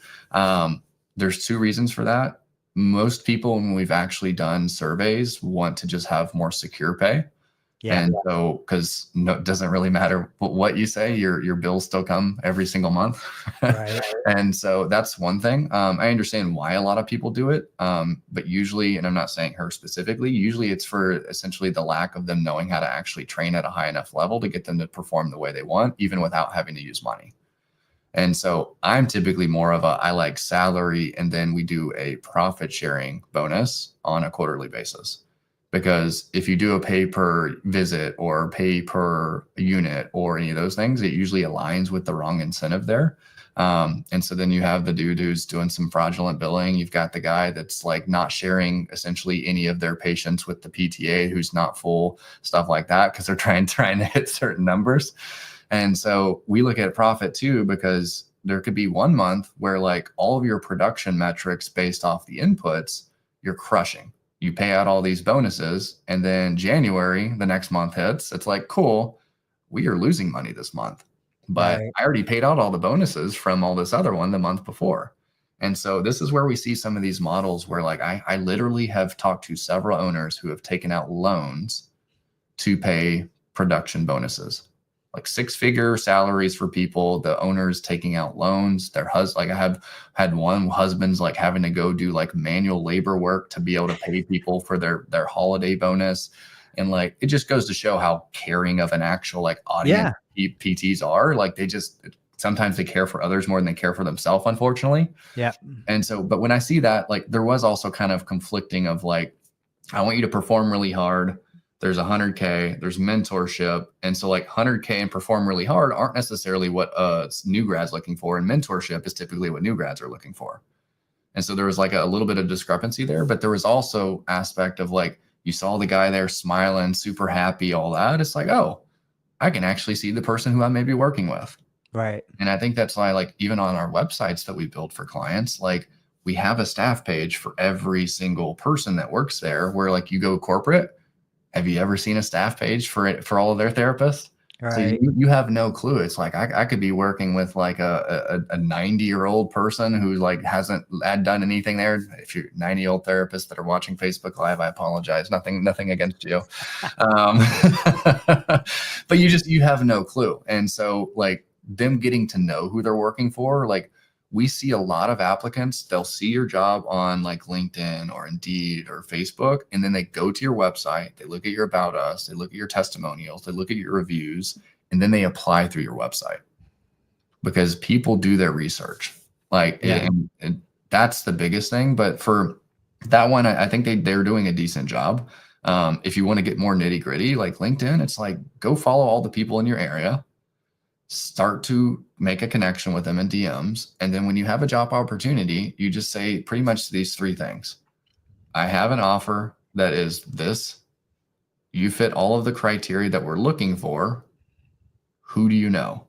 There's two reasons for that. Most people, when we've actually done surveys, want to just have more secure pay. Yeah. And so, because it doesn't really matter what you say, your bills still come every single month. Right. And so that's one thing. I understand why a lot of people do it. But usually, and I'm not saying her specifically, usually it's for essentially the lack of them knowing how to actually train at a high enough level to get them to perform the way they want, even without having to use money. And so I'm typically more of I like salary, and then we do a profit sharing bonus on a quarterly basis. Because if you do a pay per visit or pay per unit or any of those things, it usually aligns with the wrong incentive there. And so then you have the dude who's doing some fraudulent billing. You've got the guy that's not sharing essentially any of their patients with the PTA who's not full, stuff like that, because they're trying to hit certain numbers. And so we look at profit too, because there could be 1 month where all of your production metrics based off the inputs, you're crushing. You pay out all these bonuses, and then January, the next month hits. It's like, cool, we are losing money this month, but
Right.
I already paid out all the bonuses from all this other one the month before. And so this is where we see some of these models where like I literally have talked to several owners who have taken out loans to pay production bonuses, like 6-figure salaries for people. The owners taking out loans. Their husband, like I have had one husband's like having to go do like manual labor work to be able to pay people for their holiday bonus. And like it just goes to show how caring of an actual like audience PTs are. Like they just sometimes they care for others more than they care for themselves, unfortunately.
Yeah.
And so, but when I see that, like there was also kind of conflicting of like, I want you to perform really hard. There's 100K, there's mentorship. And so like 100K and perform really hard aren't necessarily what new grads looking for. And mentorship is typically what new grads are looking for. And so there was like a little bit of discrepancy there, but there was also aspect of like, you saw the guy there smiling, super happy, all that. It's like, oh, I can actually see the person who I may be working with.
Right.
And I think that's why, like, even on our websites that we build for clients, like we have a staff page for every single person that works there where like you go corporate. Have you ever seen a staff page for it for all of their therapists?
Right.
So you have no clue. It's like I could be working with like a 90-year-old person who like hasn't done anything there. If you're 90-year-old therapists that are watching Facebook Live, I apologize. Nothing against you. But you have no clue. And so like them getting to know who they're working for, like we see a lot of applicants, they'll see your job on like LinkedIn or Indeed or Facebook, and then they go to your website, they look at your About Us, they look at your testimonials, they look at your reviews, and then they apply through your website because people do their research. Like, and that's the biggest thing. But for that one, I think they're doing a decent job. If you want to get more nitty gritty, like LinkedIn, it's like, go follow all the people in your area, start to make a connection with them in DMs. And then when you have a job opportunity, you just say pretty much these 3 things. I have an offer that is this. You fit all of the criteria that we're looking for. Who do you know?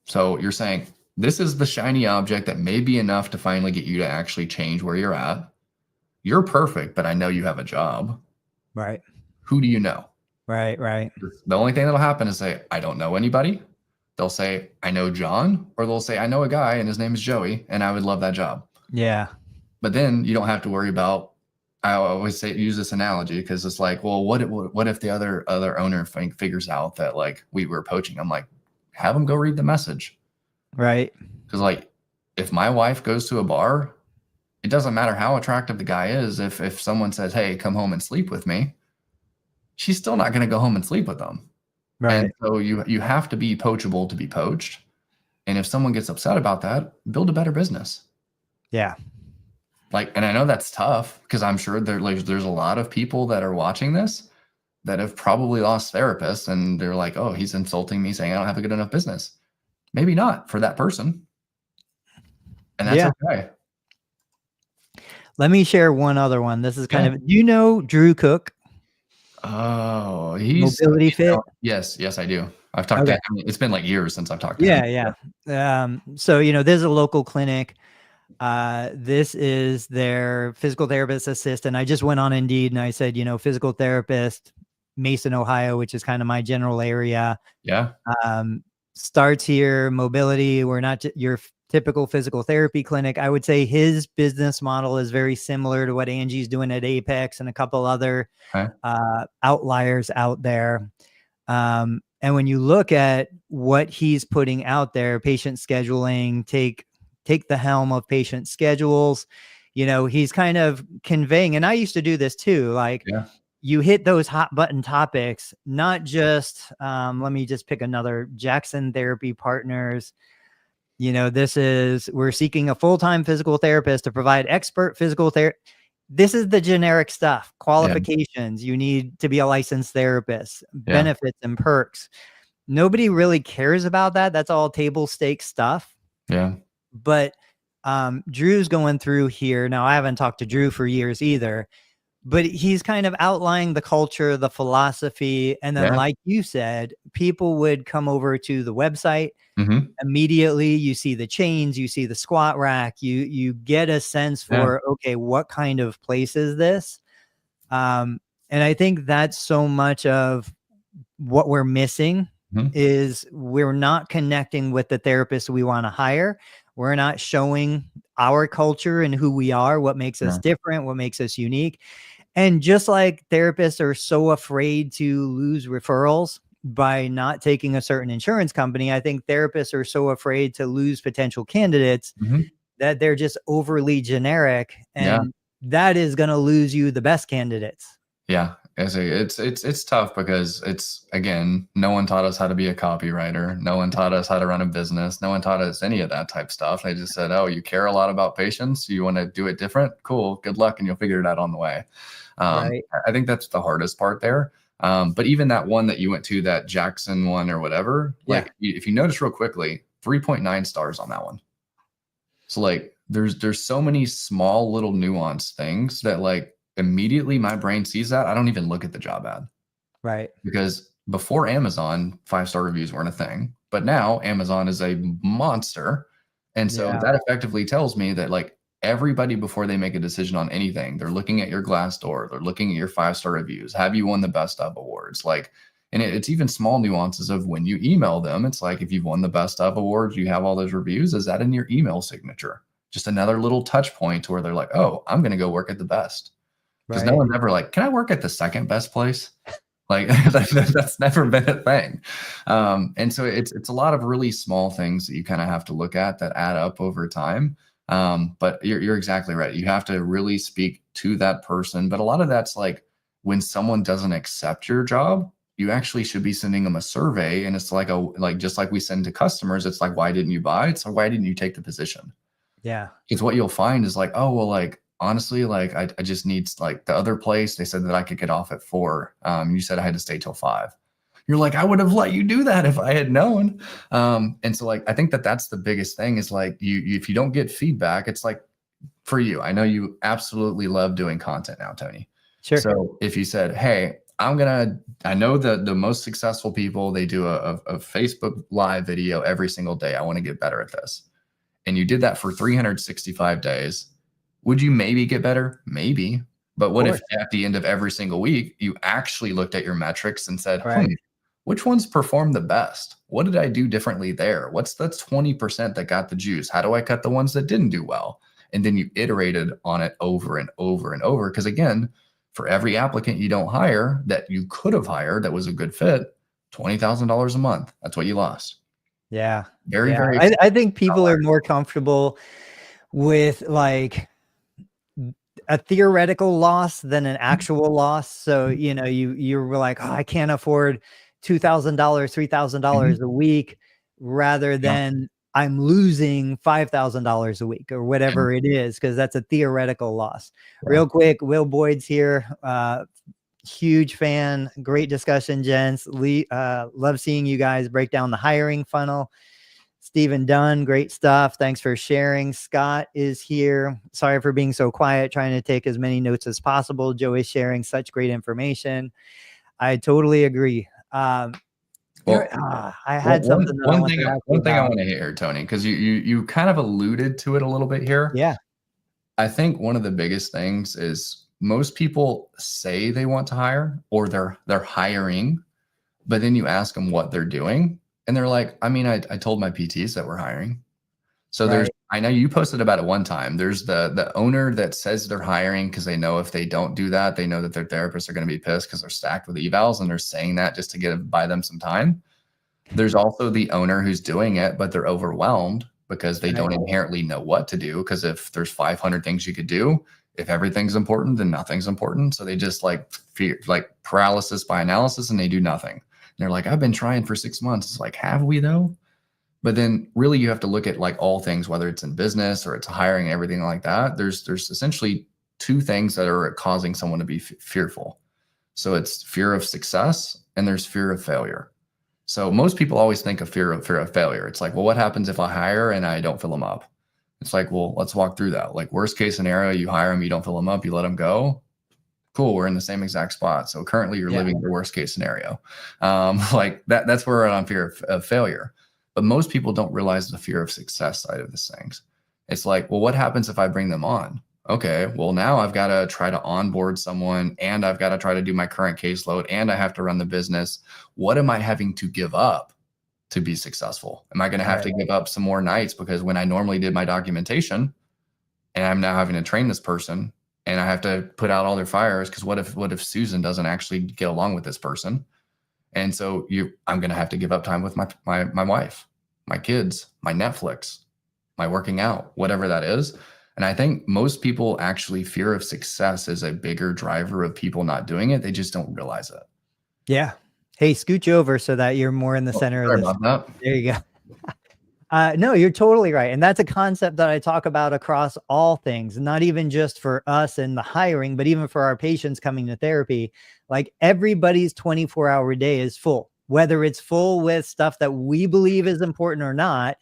So you're saying this is the shiny object that may be enough to finally get you to actually change where you're at. You're perfect, but I know you have a job.
Right.
Who do you know?
Right. Right.
The only thing that'll happen is say, I don't know anybody. They'll say, I know John, or they'll say, I know a guy and his name is Joey and I would love that job.
Yeah.
But then you don't have to worry about, I always say, use this analogy because it's like, well, what if the other owner figures out that like we were poaching? I'm like, have them go read the message.
Right.
Because like, if my wife goes to a bar, it doesn't matter how attractive the guy is. If someone says, hey, come home and sleep with me, she's still not going to go home and sleep with them.
Right.
And so you have to be poachable to be poached. And if someone gets upset about that, build a better business.
Yeah.
Like, and I know that's tough because I'm sure there's a lot of people that are watching this that have probably lost therapists and they're like, oh, he's insulting me saying I don't have a good enough business. Maybe not for that person. And that's okay.
Let me share one other one. This is kind of, do you know Drew Cook?
Oh, he's
Mobility Fit.
Yes, I do. I've talked to him. It's been like years since I've talked to him.
Yeah. So, there's a local clinic. This is their physical therapist assistant. I just went on Indeed and I said, physical therapist, Mason, Ohio, which is kind of my general area.
Yeah.
Starts here, mobility. We're not your typical physical therapy clinic. I would say his business model is very similar to what Angie's doing at Apex and a couple other outliers out there. And when you look at what he's putting out there, patient scheduling, take the helm of patient schedules, he's kind of conveying, and I used to do this too. Like you hit those hot button topics, not just, let me just pick another, Jackson Therapy Partners. We're seeking a full-time physical therapist to provide expert physical therapy. This is the generic stuff. Qualifications. You need to be a licensed therapist, benefits and perks. Nobody really cares about that. That's all table stakes stuff.
Yeah.
But Drew's going through here. Now, I haven't talked to Drew for years either, but he's kind of outlining the culture, the philosophy. And then,
Yeah.
like you said, people would come over to the website.
Hmm.
Immediately you see the chains, you see the squat rack, you get a sense
Yeah.
for, okay, what kind of place is this? And I think that's so much of what we're missing,
Hmm.
is we're not connecting with the therapist we want to hire. We're not showing our culture and who we are, what makes us
Yeah.
different, what makes us unique. And just like therapists are so afraid to lose referrals by not taking a certain insurance company, I think therapists are so afraid to lose potential candidates
Hmm.
that they're just overly generic.
Yeah.
And that is going to lose you the best candidates.
Yeah, it's tough because it's, again, no one taught us how to be a copywriter. No one taught us how to run a business. No one taught us any of that type stuff. They just said, "Oh, you care a lot about patients. You want to do it different? Cool. Good luck, and you'll figure it out on the way."
Right.
I think that's the hardest part there. But even that one that you went to, that Jackson one or whatever,
Yeah.
like if you notice real quickly, 3.9 stars on that one. So like there's so many small little nuanced things that like immediately my brain sees that. I don't even look at the job ad,
Right.
because before Amazon, 5-star reviews weren't a thing, but now Amazon is a monster. And so
Yeah.
that effectively tells me that like everybody, before they make a decision on anything, they're looking at your Glassdoor, they're looking at your 5-star reviews. Have you won the best of awards? Like, and it's even small nuances of when you email them. It's like, if you've won the best of awards, you have all those reviews. Is that in your email signature? Just another little touch point where they're like, oh, I'm going to go work at the best. Because no
Right.
one's ever like, can I work at the second best place? Like that's never been a thing. And so it's a lot of really small things that you kind of have to look at that add up over time. But you're exactly right. You have to really speak to that person. But a lot of that's like, when someone doesn't accept your job, you actually should be sending them a survey. And it's like just like we send to customers, it's like, why didn't you buy? It's like, why didn't you take the position?
Yeah.
Because what you'll find is like, oh, well, like, honestly, like, I just need, like, the other place, they said that I could get off at 4. You said I had to stay till 5. You're like, I would have let you do that if I had known. And so like, I think that that's the biggest thing is like, if you don't get feedback, it's like, for you, I know you absolutely love doing content now, Tony.
Sure.
So if you said, hey, I know the most successful people, they do a Facebook live video every single day. I want to get better at this. And you did that for 365 days, would you maybe get better? Maybe. But
Of
what if
course.
at the end of every single week, you actually looked at your metrics and said,
Right.
which ones performed the best? What did I do differently there? What's the 20% that got the juice? How do I cut the ones that didn't do well? And then you iterated on it over and over and over. Because again, for every applicant you don't hire that you could have hired that was a good fit, $20,000 a month. That's what you lost.
Yeah.
Very,
Yeah.
very
I think
expensive.
people are more comfortable with like a theoretical loss than an actual loss. So, you know, you were like, oh, I can't afford $2,000, $3,000
Mhm.
a week, rather
Yeah.
than I'm losing $5,000 a week or
Yeah.
whatever it is, because that's a theoretical loss.
Yeah.
Real quick, Will Boyd's here. Huge fan. Great discussion, gents. Love seeing you guys break down the hiring funnel. Stephen Dunn, great stuff. Thanks for sharing. Scott is here. Sorry for being so quiet, trying to take as many notes as possible. Joe is sharing such great information. I totally agree.
Well,
I had something that I wanted to ask you
one thing I
about.
want to hear, Tony, because you kind of alluded to it a little bit here.
Yeah.
I think one of the biggest things is most people say they want to hire or they're hiring, but then you ask them what they're doing, and they're like, I mean, I told my PTs that we're hiring. So
Right.
I know you posted about it one time. There's the owner that says they're hiring because they know if they don't do that, they know that their therapists are going to be pissed because they're stacked with evals, and they're saying that just to buy them some time. There's also the owner who's doing it, but they're overwhelmed because they
Right.
don't inherently know what to do. Because if there's 500 things you could do, if everything's important, then nothing's important. So they just like fear, like paralysis by analysis, and they do nothing. And they're like, I've been trying for 6 months. It's like, have we though? But then really you have to look at like all things, whether it's in business or it's hiring, everything like that. There's essentially two things that are causing someone to be fearful. So it's fear of success and there's fear of failure. So most people always think of fear of failure. It's like, well, what happens if I hire and I don't fill them up? It's like, well, let's walk through that. Like worst case scenario, you hire them, you don't fill them up, you let them go. Cool, we're in the same exact spot. So currently you're
Yeah.
living the worst case scenario. Like that's where we're on fear of failure. But most people don't realize the fear of success side of these things. It's like, well, what happens if I bring them on? Okay, well, now I've got to try to onboard someone and I've got to try to do my current caseload and I have to run the business. What am I having to give up to be successful? Am I going to have
Right.
to give up some more nights because when I normally did my documentation and I'm now having to train this person and I have to put out all their fires because what if Susan doesn't actually get along with this person? And so I'm going to have to give up time with my wife, my kids, my Netflix, my working out, whatever that is. And I think most people actually fear of success is a bigger driver of people not doing it. They just don't realize it.
Yeah. Hey, scooch over so that you're more in the
Oh,
center of
sorry
this.
about that.
There you go. No, you're totally right. And that's a concept that I talk about across all things, not even just for us and the hiring, but even for our patients coming to therapy. Like everybody's 24-hour day is full, whether it's full with stuff that we believe is important or not,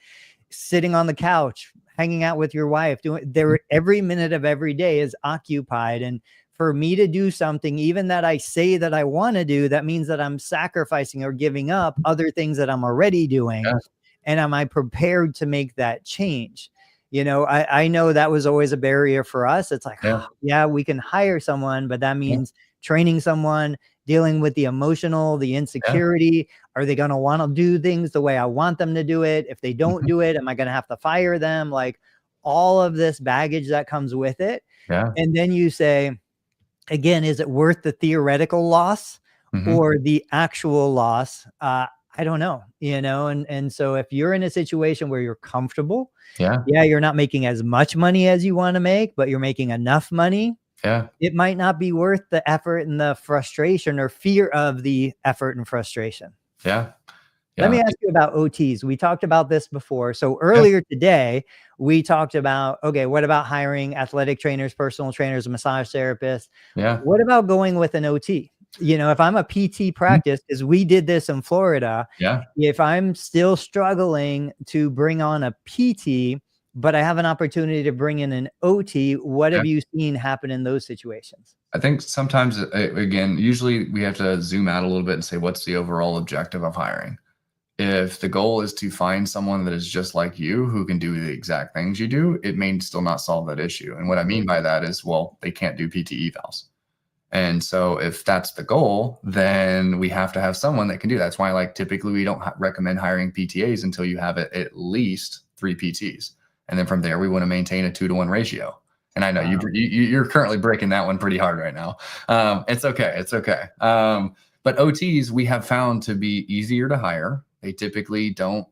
sitting on the couch, hanging out with your wife, doing there, every minute of every day is occupied. And for me to do something, even that I say that I want to do, that means that I'm sacrificing or giving up other things that I'm already doing.
Yeah.
And am I prepared to make that change? You know, I know that was always a barrier for us. It's like,
Yeah.
yeah, we can hire someone, but that
Yeah.
means training someone, dealing with the emotional, the
Yeah.
insecurity. Are they going to want to do things the way I want them to do it? If they don't do it, am I going to have to fire them? Like all of this baggage that comes with it.
Yeah.
And then you say, again, is it worth the theoretical loss or the actual loss? I don't know, you know, and so if you're in a situation where you're comfortable,
Yeah.
yeah, you're not making as much money as you want to make, but you're making enough money.
Yeah.
It might not be worth the effort and the frustration or fear of the effort and frustration.
Yeah.
Let me
Yeah.
ask you about OTs. We talked about this before. So
Yeah.
earlier today, we talked about, okay, what about hiring athletic trainers, personal trainers, massage therapists?
Yeah.
What about going with an OT? You know, if I'm a PT practice, because we did this in Florida,
Yeah.
if I'm still struggling to bring on a PT, but I have an opportunity to bring in an OT, what
Yeah.
have you seen happen in those situations?
I think sometimes, again, usually we have to zoom out a little bit and say, what's the overall objective of hiring? If the goal is to find someone that is just like you who can do the exact things you do, it may still not solve that issue. And what I mean by that is, well, they can't do PT evals. And so if that's the goal, then we have to have someone that can do that. That's why, like, typically we don't recommend hiring PTAs until you have at least 3 PTs. And then from there, we want to maintain a 2-to-1 ratio. And I know you're currently breaking that one pretty hard right now. It's okay. It's okay. But OTs, we have found to be easier to hire. They typically don't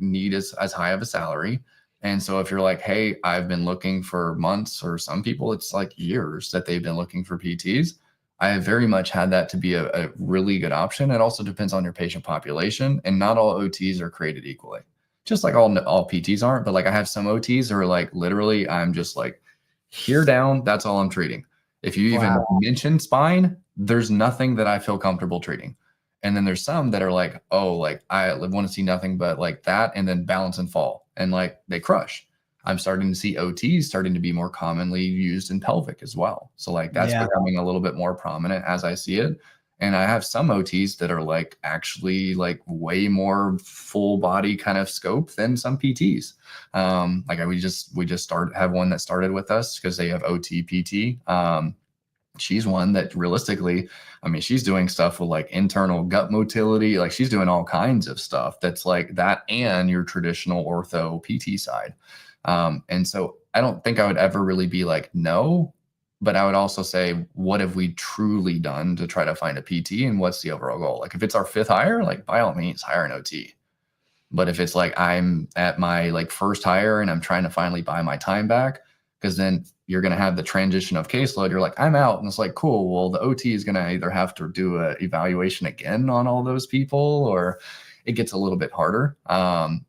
need as high of a salary. And so if you're like, hey, I've been looking for months, or some people, it's like years that they've been looking for PTs. I have very much had that to be a really good option. It also depends on your patient population, and not all OTs are created equally. Just like all PTs aren't, but like I have some OTs that are like, literally, I'm just like, here down, that's all I'm treating. If you even mention spine, there's nothing that I feel comfortable treating. And then there's some that are like, oh, like I want to see nothing but like that, and then balance and fall, and like they crush. I'm starting to see OTs starting to be more commonly used in pelvic as well. So like that's becoming a little bit more prominent as I see it. And I have some OTs that are like actually like way more full body kind of scope than some PTs. Like we just have one that started with us because they have OT PT. She's one that realistically, I mean, she's doing stuff with like internal gut motility. Like she's doing all kinds of stuff that's like that and your traditional ortho PT side. And so I don't think I would ever really be like, no, but I would also say, what have we truly done to try to find a PT, and what's the overall goal? Like if it's our 5th hire, like by all means hire an OT. But if it's like I'm at my like first hire and I'm trying to finally buy my time back, because then you're going to have the transition of caseload. You're like, I'm out. And it's like, cool. Well, the OT is going to either have to do an evaluation again on all those people, or it gets a little bit harder.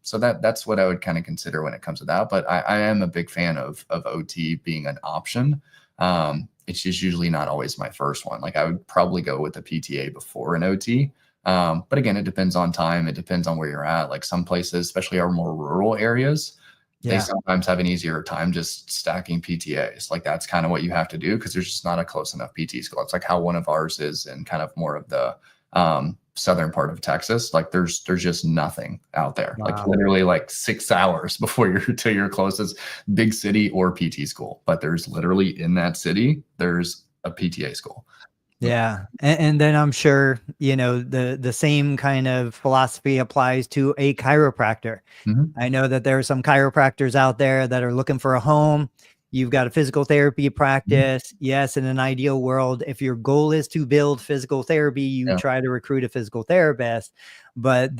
So that's what I would kind of consider when it comes to that. But I am a big fan of OT being an option. It's just usually not always my first one. Like I would probably go with a PTA before an OT. But again, it depends on time. It depends on where you're at. Like some places, especially our more rural areas, They
Yeah.
sometimes have an easier time just stacking PTAs. Like that's kind of what you have to do because there's just not a close enough PT school. It's like how one of ours is in kind of more of the southern part of Texas. Like there's just nothing out there. Like
Wow.
literally like 6 hours before you're to your closest big city or PT school. But there's literally in that city, there's a PTA school.
Yeah. And then I'm sure, the same kind of philosophy applies to a chiropractor.
Mhm.
I know that there are some chiropractors out there that are looking for a home. You've got a physical therapy
Mhm.
practice. Yes, in an ideal world, if your goal is to build physical therapy, you
Yeah.
try to recruit a physical therapist. But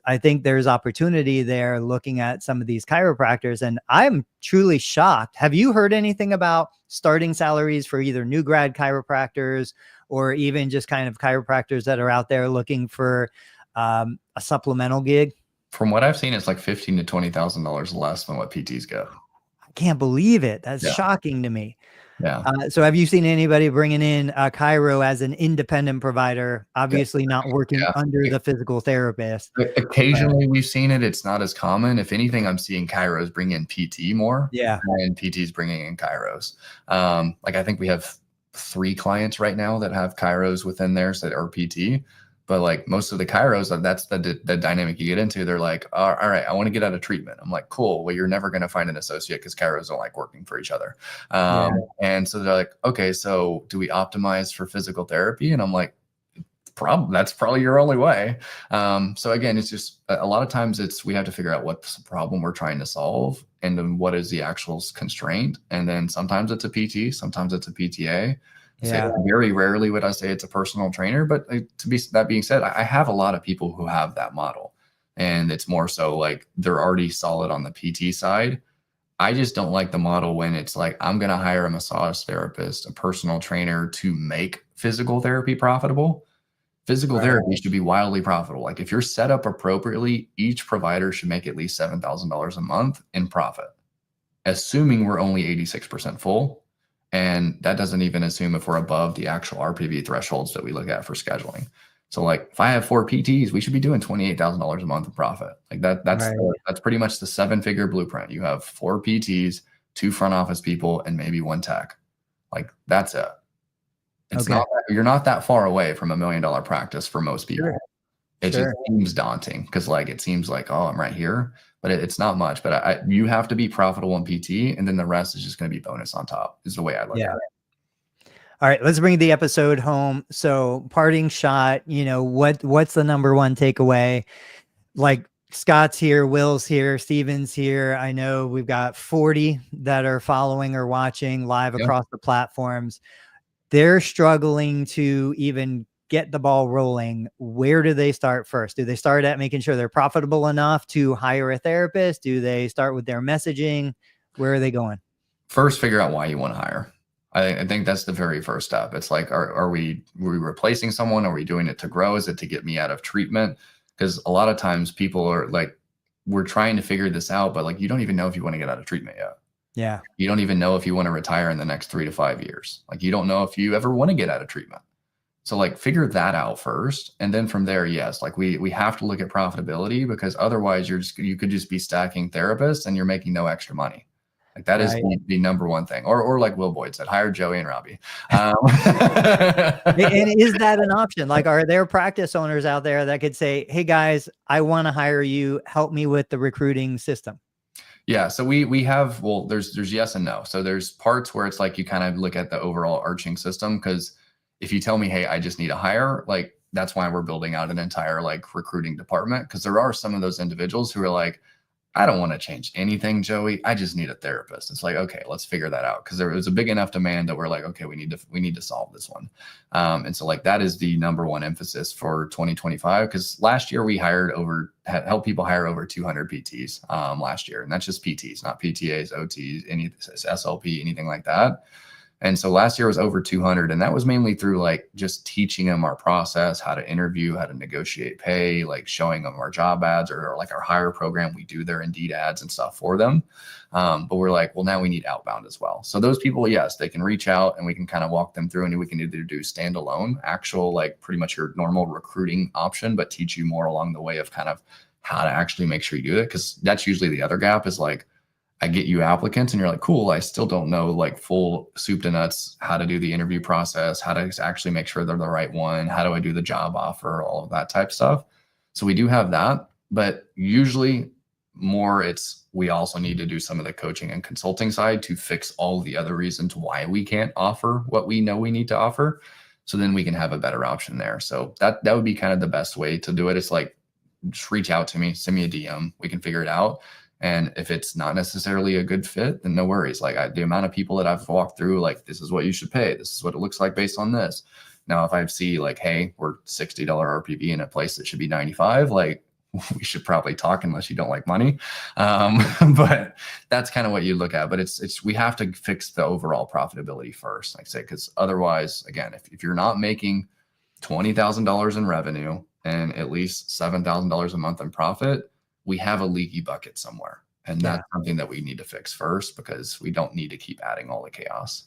I think there's opportunity there looking at some of these chiropractors. And I'm truly shocked. Have you heard anything about starting salaries for either new grad chiropractors or even just kind of chiropractors that are out there looking for a supplemental gig?
From what I've seen, it's like $15,000 to $20,000 less than what PTs get.
I can't believe it. That's
Yeah.
shocking to me.
Yeah.
So have you seen anybody bringing in Cairo as an independent provider, obviously not working under
Yeah.
the physical therapist?
Occasionally we've seen it. It's not as common. If anything, I'm seeing Kairos bring in PT more
Yeah.
and PTs bringing in Kairos. Like I think we have 3 clients right now that have Kairos within theirs that are PT. But like most of the Kairos, that's the dynamic you get into. They're like, all right, I want to get out of treatment. I'm like, cool. Well, you're never going to find an associate because Kairos don't like working for each other.
Yeah.
And so they're like, okay, so do we optimize for physical therapy? And I'm like, that's probably your only way. So again, it's just a lot of times we have to figure out what's the problem we're trying to solve and then what is the actual constraint. And then sometimes it's a PT, sometimes it's a PTA.
Yeah.
Very rarely would I say it's a personal trainer, but that being said, I have a lot of people who have that model and it's more so like they're already solid on the PT side. I just don't like the model when it's like, I'm going to hire a massage therapist, a personal trainer to make physical therapy profitable. Physical therapy should be wildly profitable. Like if you're set up appropriately, each provider should make at least $7,000 a month in profit, assuming we're only 86% full. And that doesn't even assume if we're above the actual RPV thresholds that we look at for scheduling. So like if I have 4 PTs, we should be doing $28,000 a month of profit. Like that's pretty much the 7-figure blueprint. You have 4 PTs, 2 front office people, and maybe 1 tech. Like that's it. You're not that far away from $1 million practice for most people.
Sure.
It just seems daunting because like it seems like, oh, I'm right here, but it's not much. But you have to be profitable in PT, and then the rest is just going to be bonus on top. Is the way I look at it.
All right, let's bring the episode home. So, parting shot. What's the number one takeaway? Like Scott's here, Will's here, Steven's here. I know we've got 40 that are following or watching live across the platforms. They're struggling to even get the ball rolling. Where do they start first? Do they start at making sure they're profitable enough to hire a therapist? Do they start with their messaging? Where are they going?
First, figure out why you want to hire. I think that's the very first step. It's like, are we replacing someone? Are we doing it to grow? Is it to get me out of treatment? Because a lot of times people are like, we're trying to figure this out, but like, you don't even know if you want to get out of treatment yet.
Yeah.
You don't even know if you want to retire in the next 3 to 5 years. Like you don't know if you ever want to get out of treatment. So like figure that out first. And then from there, yes, like we have to look at profitability because otherwise you could just be stacking therapists and you're making no extra money. Like that is the number one thing. Or like Will Boyd said, hire Joey and Robbie.
And is that an option? Like, are there practice owners out there that could say, hey guys, I want to hire you, help me with the recruiting system?
Yeah. So we have, well, there's yes and no. So there's parts where it's like, you kind of look at the overall arching system. Cause if you tell me, hey, I just need a hire, like that's why we're building out an entire like recruiting department. Cause there are some of those individuals who are like, I don't want to change anything, Joey. I just need a therapist. It's like, okay, let's figure that out. Cause there was a big enough demand that we're like, okay, we need to solve this one. And so like, that is the number one emphasis for 2025. Cause last year we helped people hire over 200 PTs last year. And that's just PTs, not PTAs, OTs, any SLP, anything like that. And so last year was over 200. And that was mainly through like just teaching them our process, how to interview, how to negotiate pay, like showing them our job ads or like our hire program. We do their Indeed ads and stuff for them. But we're like, well, now we need outbound as well. So those people, yes, they can reach out and we can kind of walk them through and we can either do standalone, actual, like pretty much your normal recruiting option, but teach you more along the way of kind of how to actually make sure you do it. Cause that's usually the other gap is like, I get you applicants and you're like, cool, I still don't know like full soup to nuts, how to do the interview process, how to actually make sure they're the right one, how do I do the job offer, all of that type stuff. So we do have that, but usually more we also need to do some of the coaching and consulting side to fix all the other reasons why we can't offer what we know we need to offer. So then we can have a better option there. So that would be kind of the best way to do it. It's like, just reach out to me, send me a DM, we can figure it out. And if it's not necessarily a good fit, then no worries. Like the amount of people that I've walked through, like, this is what you should pay. This is what it looks like based on this. Now, if I see like, hey, we're $60 RPV in a place that should be 95, like we should probably talk unless you don't like money. But that's kind of what you look at. But we have to fix the overall profitability first, like I say, because otherwise, again, if you're not making $20,000 in revenue and at least $7,000 a month in profit, we have a leaky bucket somewhere. And that's something that we need to fix first, because we don't need to keep adding all the chaos.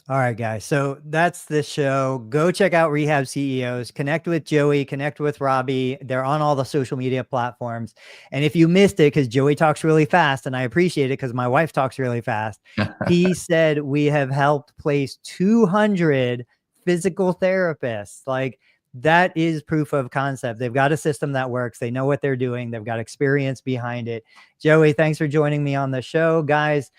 All right, guys. So that's the show. Go check out Rehab CEOs, connect with Joey, connect with Robbie. They're on all the social media platforms. And if you missed it, because Joey talks really fast, and I appreciate it because my wife talks really fast, he said we have helped place 200 physical therapists. Like, that is proof of concept. They've got a system that works. They know what they're doing. They've got experience behind it. Joey, thanks for joining me on the show. Guys,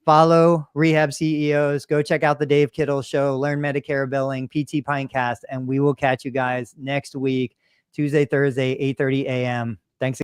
follow Rehab CEOs. Go check out the Dave Kittle Show. Learn Medicare billing, PT Pinecast, and we will catch you guys next week, Tuesday, Thursday, 8:30 a.m.